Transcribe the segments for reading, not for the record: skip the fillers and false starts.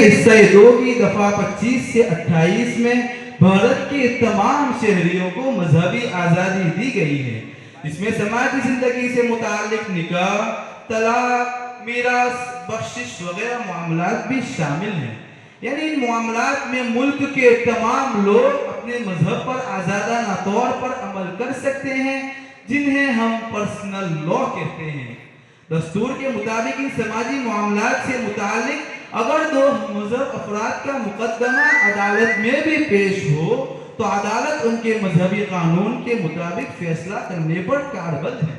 हिस्सा 2 की दफा 25 से 28 में भारत के तमाम शहरियों को मजहबी आज़ादी दी गई है। इसमें समाजी जिंदगी से मुतालिक निकाह, तलाक, मीरास, बख्शिश वगैरह मामलात भी शामिल हैं। यानी इन मामलात में मुल्क के तमाम लोग अपने मजहब पर आज़ादाना तौर पर अमल कर सकते हैं, जिन्हें हम पर्सनल लॉ कहते हैं। दस्तूर के मुताबिक इन समाजी मामलात से मुतालिक अगर दो मजहब अफराद का मुकदमा अदालत में भी पेश हो तो अदालत उनके मजहबी कानून के मुताबिक फैसला करने पर कारबंद है।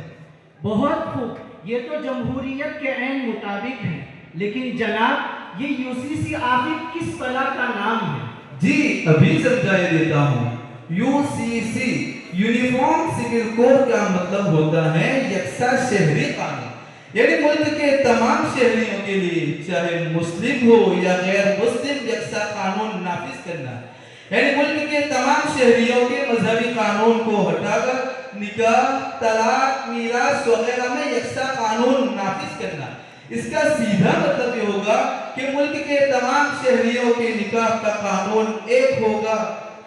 बहुत खूब, ये तो जमहूरियत के ऐन मुताबिक है, लेकिन जनाब ये यूसीसी आखिर किस बला का नाम है? जी अभी समझाई देता हूँ। यूसीसी यूनिफॉर्म सिविल कोड का मतलब होता है यकसा शहरी कानून। यानी मुल्क के तमाम शहरियों के लिए चाहे मुस्लिम हो या गैर मुस्लिम यकसा कानून नाफिज करना। यानी मुल्क के तमाम शहरियों के मजहबी कानून को हटाकर निकाह, तलाक, मीरास वगैरह में यकसा कानून नाफिज करना। इसका सीधा मतलब ये होगा कि मुल्क के तमाम शहरियों के निकाह का कानून एक होगा,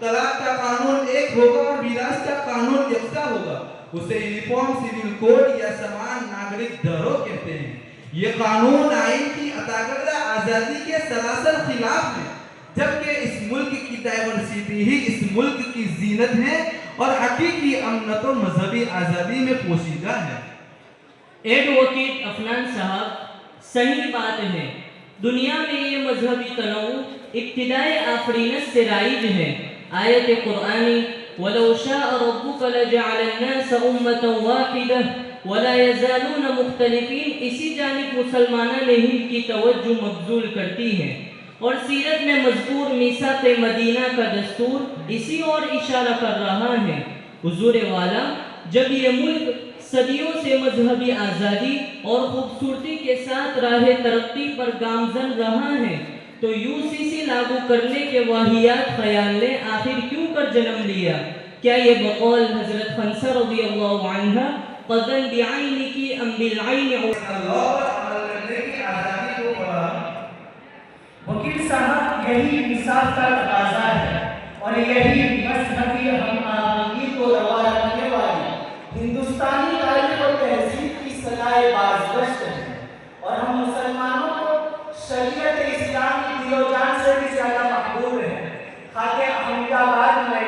तलाक का कानून एक होगा और मीरास का कानून यकसा होगा। उसे यूनिफॉर्म सिविल कोड या समान नागरिक दरों कहते हैं। ये कानून आइन की अताकर्दा आज़ादी के सरासर खिलाफ है, जबकि इस मुल्क की डाइवर्सिटी ही इस मुल्क की जीनत है और हकीकी अमन तो मजहबी आज़ादी में पोशीदा है। एडवोकेट अफनान साहब, सही बात है। दुनिया में ये मजहबी तनऊ इब्तिदाए आफरीनत से राइज है। आयत कुरानी वलौ शाअ रब्बुका लजअलन्नास उम्मतन वाहिदह वला यज़ालून मुख्तलिफीन इसी जानिब मुसलमाना ने हिंद की तवज्जो मबजूल करती है और सीरत में मज़कूर मीसाक़ मदीना का दस्तूर इसी और इशारा कर रहा है। हुज़ूर वाला, जब ये मुल्क सदियों से मजहबी आज़ादी और खूबसूरती के साथ राह तरक्की पर गामजन रहा है, तो यूसीसी लागू करने के वाहियात ख्याल ने आखिर क्यों कर जन्म लिया? क्या ये बकौल हजरत खंसा रज़ियल्लाहु अन्हा क़ज़न बिआइनी की अम बिलआइन वकील साहब, यही इंसाफ का तकाज़ा है और यही मजहबी हम आहंगी को रवा रखने वाली हिंदुस्तानी तारीख और तहजीब की सलाए बाज़गश्त है। और हम मुसलमानों को शरीयत इस्लाम की दिलो-जान से भी ज़्यादा महबूब है। खाके अहमदाबाद में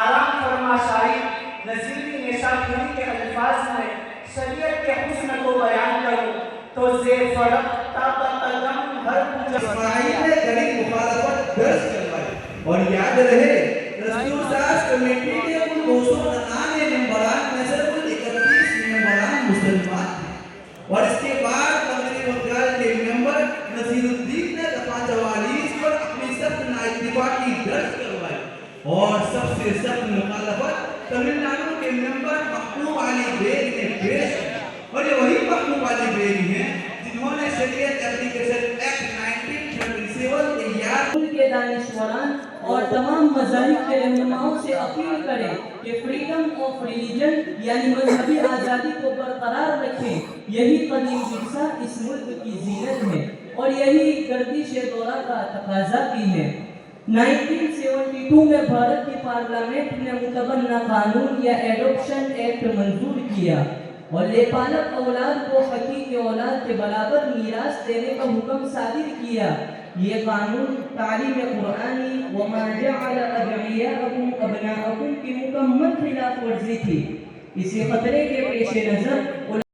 आराम फरमा शायर नज़ीर निशापुरी के अल्फाज में शरीयत के हुस्न को बयान करूं तो ज़े फरक ताक़तम हर इस्माइल ने कड़ी मुखालफत दर्ज करवाई। और याद रहे, दस्तूर साज कमेटी के कुल 299 मेंबरान में से कुल 31 मेंबरान मुसलमान थे। और इसके बाद कांग्रेस बंगाल के मेंबर नसीरुद्दीन ने दफा 44 पर अपनी सख्त नाइतिफाकी दर्ज करवाई और सबसे सख्त मुखालफत तमिलनाडु के मेंबर महबूब अली बेग ने पेश की। और ये वही महबूब अली बेग हैं जिन्होंने शरीयत एप्लीकेशन एक्ट 1937 तैयार के दानिशवरान और तमाम मज़ाहिब के रहनुमाओं से अपील करें कि फ्रीडम ऑफ रिलीजन यानी मजहबी आज़ादी को बरकरार रखें। यही कदीम विरसा इस मुल्क की जीनत है और यही गर्दिश दौरा का तकाज़ा भी है। 1972 में भारत की पार्लियामेंट ने मुतबन्ना कानून या एडॉप्शन एक्ट मंजूर किया और लेपालक औलाद को हकीकी औलाद के बराबर मीरास देने का हुक्म सादिर किया। ये कानून तालीम कुरानी व मा जअल अदइयाकुम अबनाअकुम की मुकम्मल खिलाफ वर्जी थी। इसी खतरे के पेश नज़र